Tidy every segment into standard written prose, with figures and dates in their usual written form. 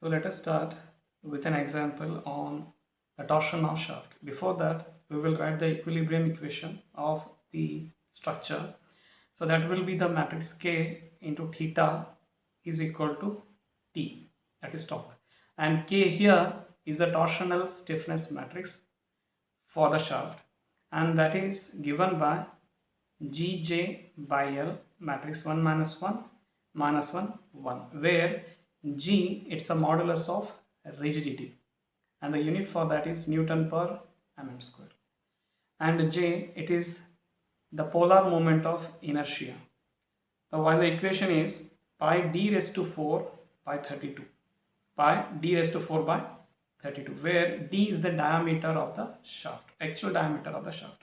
So let us start with an example on a torsion of shaft. Before that, we will write the equilibrium equation of the structure. So that will be the matrix K into theta is equal to T, that is torque. And K here is the torsional stiffness matrix for the shaft, and that is given by Gj by L matrix 1 minus 1 minus 1 1, where G it's a modulus of rigidity and the unit for that is Newton per mm square, and J it is the polar moment of inertia. So while the equation is pi d raised to 4 by 32, pi d raised to 4 by 32, where d is the diameter of the shaft, actual diameter of the shaft,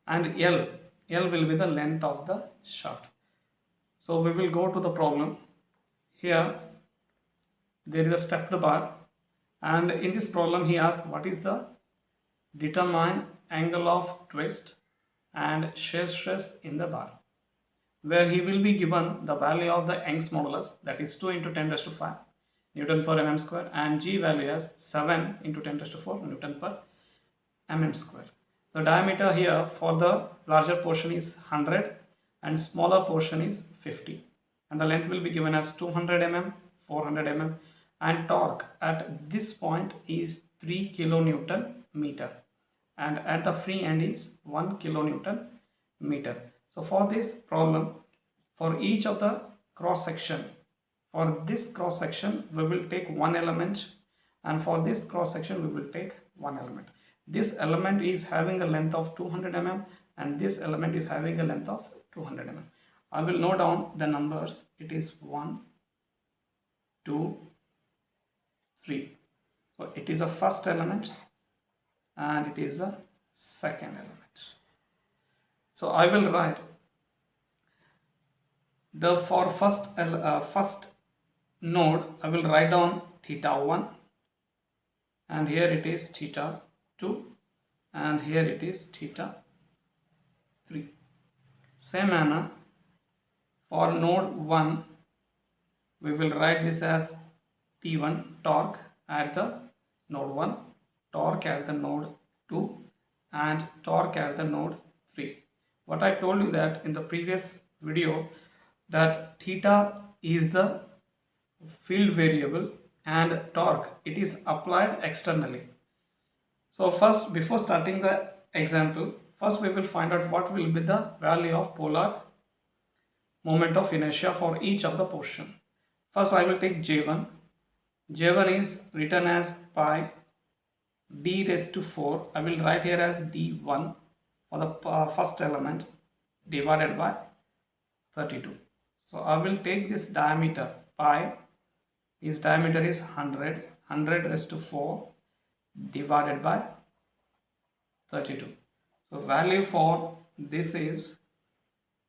and L will be the length of the shaft. So we will go to the problem. Here there is a stepped bar, and in this problem he asks what is the determine angle of twist and shear stress in the bar, where he will be given the value of the Young's modulus, that is 2 into 10 raised to 5 Newton per mm square, and G value as 7 into 10 raised to 4 Newton per mm square. The diameter here for the larger portion is 100 and smaller portion is 50, and the length will be given as 200 mm, 400 mm, and torque at this point is 3 kilonewton meter, and at the free end is 1 kilonewton meter. So for this problem, for each of the cross section, for this cross section we will take one element, and for this cross section we will take one element. This element is having a length of 200 mm and this element is having a length of 200 mm. I will note down the numbers. It is 1, 2, 3. So it is a first element and it is a second element. So I will write the for first node I will write down theta 1, and here it is theta 2, and here it is theta 3. Same manner for node 1 we will write this as T1 torque at the node 1, torque at the node 2, and torque at the node 3. What I told you that in the previous video, that theta is the field variable and torque it is applied externally. So first, before starting the example, first we will find out what will be the value of polar moment of inertia for each of the portion. First I will take J1. J1 is written as pi d raised to 4. I will write here as d1 for the first element divided by 32. So I will take this diameter pi, its diameter is 100 raised to 4 divided by 32. So value for this is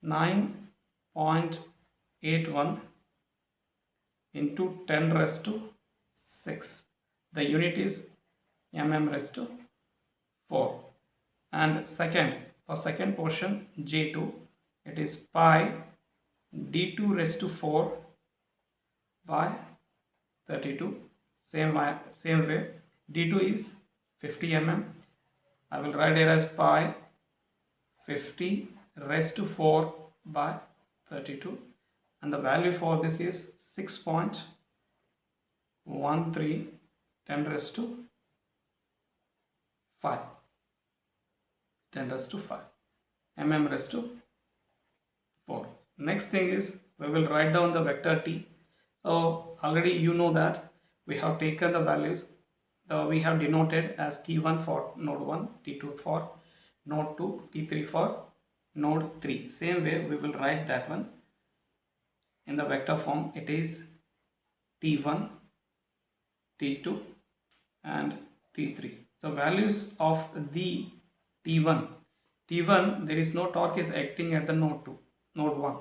9.81 into 10 raised to 6. The unit is mm raised to 4. And for second portion J2, it is pi d2 raised to 4 by 32. Same way d2 is 50 mm. I will write here as pi 50 raised to 4 by 32, and the value for this is 6.13 10 raised to 5 mm raised to 4. Next thing is we will write down the vector t. So already you know that we have taken the values, we have denoted as t1 for node 1, t2 for node 2, t3 for node 3. Same way we will write that one in the vector form. It is t1, t2 and t3. So values of the t1 there is no torque is acting at the node 1,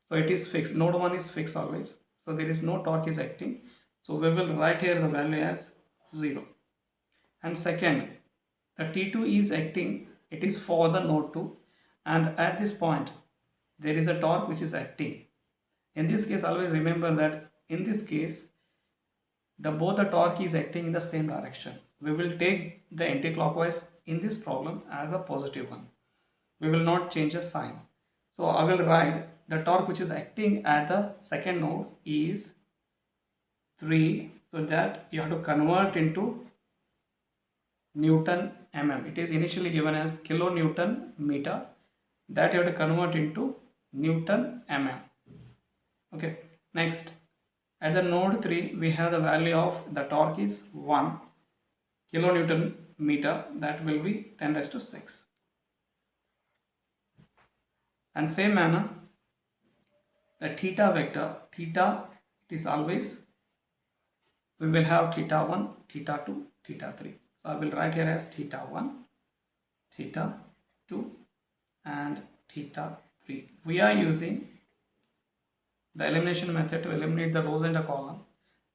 so it is fixed. Node 1 is fixed always, so there is no torque is acting, so we will write here the value as 0. And second, the t2 is acting, it is for the node 2, and at this point there is a torque which is acting. In this case always remember that in this case both the torque is acting in the same direction. We will take the anti-clockwise in this problem as a positive one. We will not change the sign. So I will write the torque which is acting at the second node is 3, so that you have to convert into Newton mm. It is initially given as kilonewton meter, that you have to convert into Newton mm. Okay, next at the node 3 we have the value of the torque is 1 kilonewton meter, that will be 10 raised to 6. And same manner the theta vector, theta, it is always, we will have theta 1, theta 2, theta 3. So I will write here as theta 1, theta 2 and theta 3. We are using the elimination method to eliminate the rows and the column.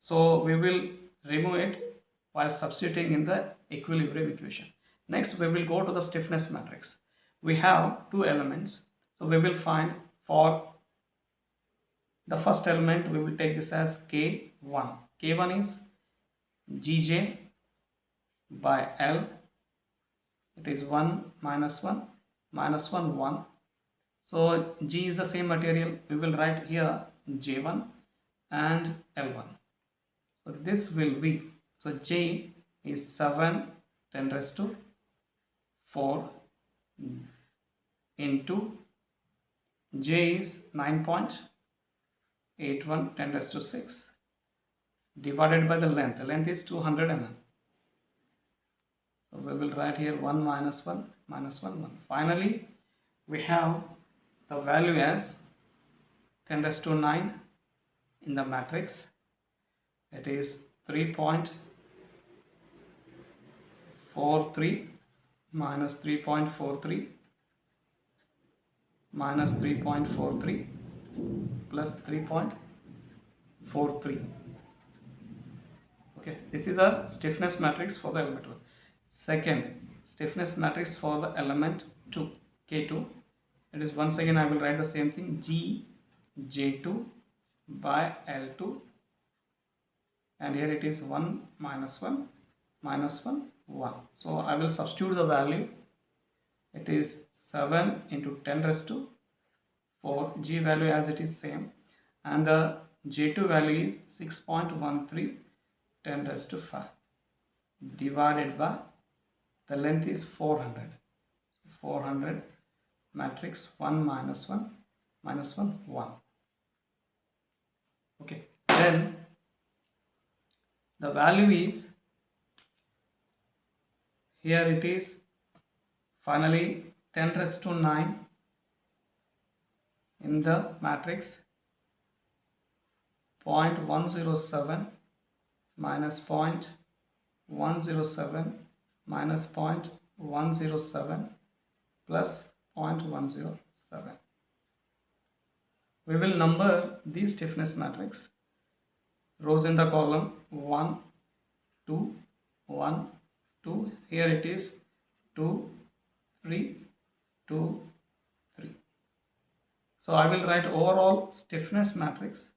So we will remove it while substituting in the equilibrium equation. Next we will go to the stiffness matrix. We have two elements. So we will find for the first element, we will take this as K1. K1 is Gj by L. It is 1 minus 1 minus 1 1. So G is the same material. We will write here J1 and L1. So this will be, so J is 7 10 raised to 4 into J is 9.81 10 raised to 6 divided by the length. The length is 200 mm. So we will write here 1 minus 1 minus 1 1. Finally we have the value as 10 raised to 9 in the matrix. It is 3.43 minus 3.43 minus 3.43 plus 3.43. Okay, this is a stiffness matrix for the element 1. Second stiffness matrix for the element 2, K2. It is, once again I will write the same thing, G J2 by L2, and here it is 1 minus 1 minus 1 1. So I will substitute the value. It is 7 into 10 raised to 4. G value as it is same, and the J2 value is 6.13 10 raised to 5 divided by the length is 400. 400 matrix 1 minus 1 minus 1 1. Okay, then the value is, here it is finally 10 raised to 9 in the matrix, 0.107 minus 0.107 minus 0.107 plus 0.107. We will number these stiffness matrix. Rows in the column 1 2 1 2. Here it is 2 3 2 3. So I will write overall stiffness matrix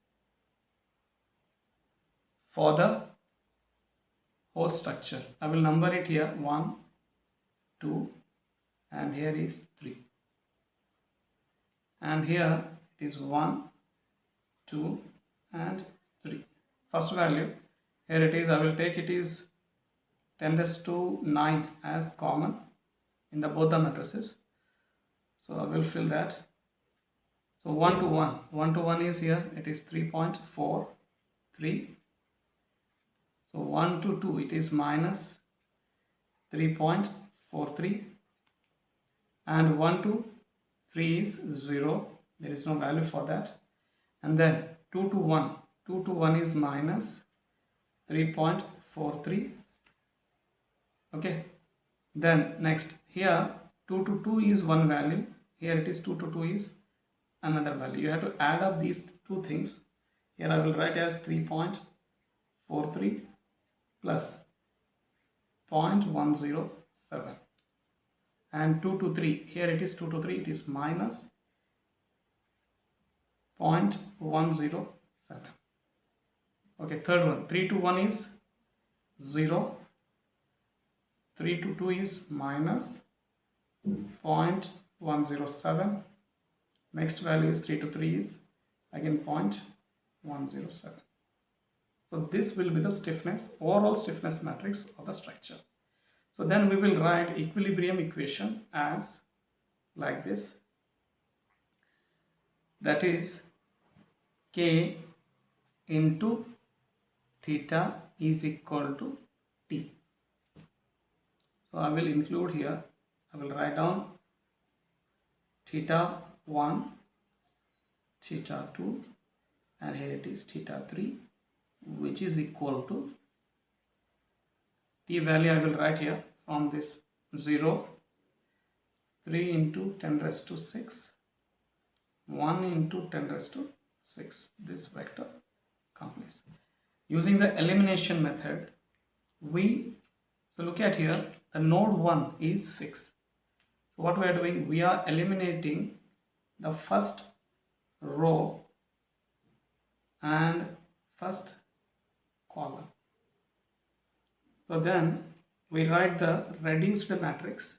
for the whole structure. I will number it here 1 2 and here is 3, and here it is 1 2 and 3. First value, here it is, I will take it is 10 raised to 9 as common in the both the matrices. So I will fill that. So 1 to 1, 1 to 1 is here, it is 3.43. So 1 to 2, it is minus 3.43, and 1 to 3 is 0, there is no value for that. And then 2 to 1, 2 to 1 is minus 3.43. Okay, then next here 2 to 2 is one value, here it is 2 to 2 is another value. You have to add up these two things. Here I will write as 3.43 plus 0.107, and 2 to 3, here it is 2 to 3, it is minus 0.107. Okay, third one, 3 to 1 is 0, 3 to 2 is minus 0.107, next value is 3 to 3 is again 0.107. So this will be the stiffness, overall stiffness matrix of the structure. So then we will write equilibrium equation as like this, that is K into theta is equal to T. So I will include here, I will write down theta 1, theta 2, and here it is theta 3, which is equal to T value. I will write here from this 0, 3 into 10 raised to 6, 1 into 10 raised to 6. This vector completes. Using the elimination method, so look at here, the node 1 is fixed. So what we are doing, we are eliminating the first row and first column. So then we write the reduced matrix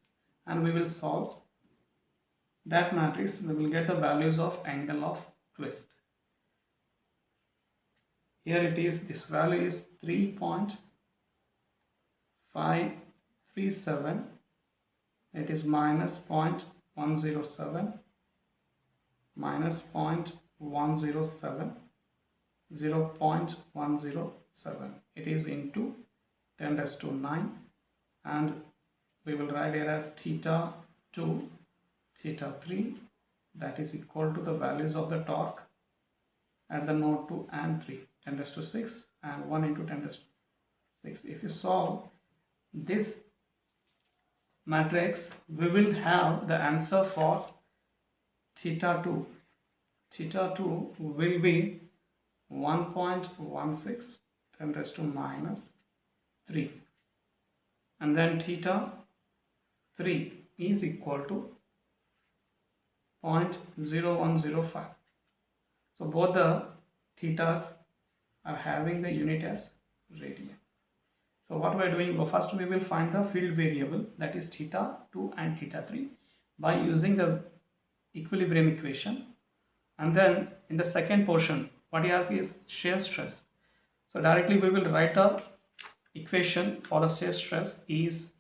and we will solve that matrix. We will get the values of angle of twist. Here it is, this value is 3.537, it is minus 0.107, minus 0.107, 0.107, it is into 10 raised to 9, and we will write it as theta 2, theta 3, that is equal to the values of the torque at the node 2 and 3, 10 raised to 6 and 1 into 10 raised to 6. If you solve this matrix, we will have the answer for theta 2. Theta 2 will be 1.16, 10 raised to minus 3, and then theta 3 is equal to 0.0105. So both the thetas are having the unit as radian. So what we are doing, first we will find the field variable, that is theta 2 and theta 3, by using the equilibrium equation. And then in the second portion, what he asks is shear stress. So directly we will write the equation for the shear stress is,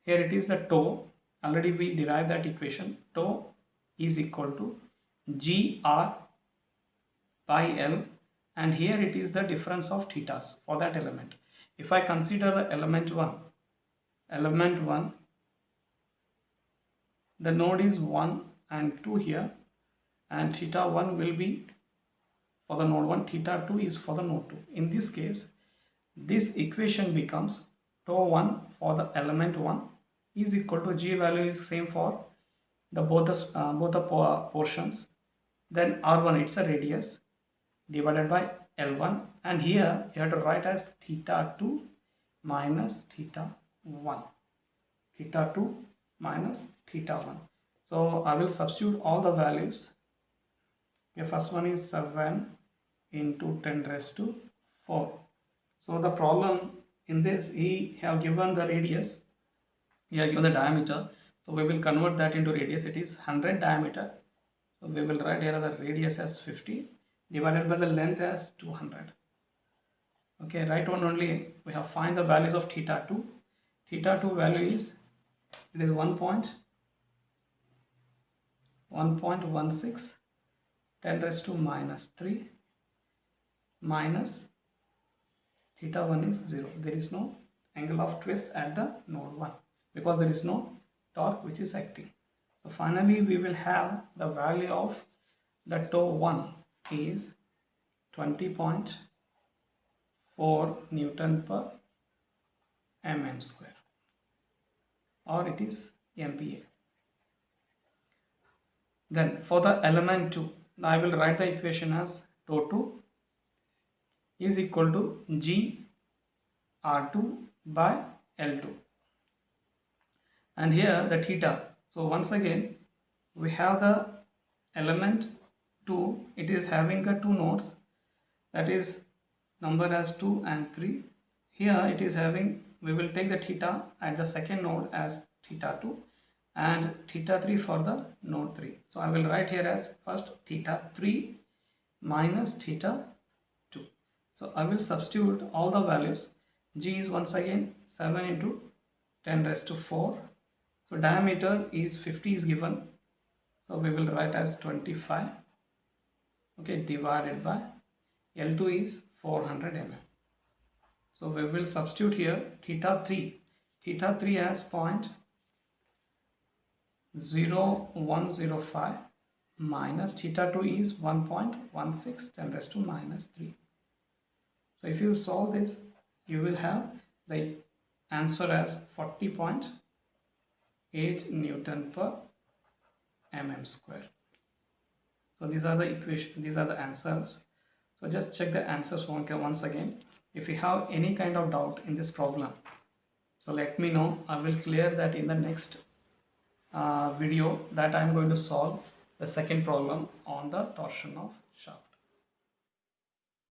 here it is the tau, already we derived that equation, tau is equal to GR by L, and here it is the difference of thetas for that element. If I consider the element 1, the node is 1 and 2 here, and theta 1 will be for the node 1, theta 2 is for the node 2. In this case, this equation becomes tau 1 for the element 1 is equal to G value is same for the both the portions, then R1, it's a radius, divided by L1, and here you have to write as theta 2 minus theta 1, theta 2 minus theta 1. So I will substitute all the values. The first one is 7 into 10 raised to 4. So the problem in this, he have given the radius, he have given the diameter, so we will convert that into radius. It is 100 diameter, so we will write here the radius as 50 divided by the length as 200. Okay, right one only we have find the values of theta 2. Theta 2 value is, it is 1.16, 10 raised to minus 3, minus theta 1 is 0. There is no angle of twist at the node 1 because there is no torque which is acting. So finally we will have the value of the tau 1 is 20.4 Newton per mm square, or it is MPa. Then for the element 2, now I will write the equation as tau 2 is equal to G R2 by L2, and here the theta. So once again we have the element 2, it is having the two nodes, that is number as 2 and 3. Here it is having, we will take the theta at the second node as theta 2 and theta 3 for the node 3. So I will write here as first theta 3 minus theta 2. So I will substitute all the values. G is once again 7 into 10 raised to 4. So diameter is 50 is given. So we will write as 25. Okay, divided by L2 is 400 mm. So we will substitute here theta 3. Theta 3 as 0.0105 minus theta 2 is 1.16 10 raised to minus 3. So if you solve this, you will have the answer as 40.8 Newton per mm square. So these are the equations, these are the answers. So just check the answers once again. If you have any kind of doubt in this problem, so let me know. I will clear that in the next video that I am going to solve the second problem on the torsion of shaft.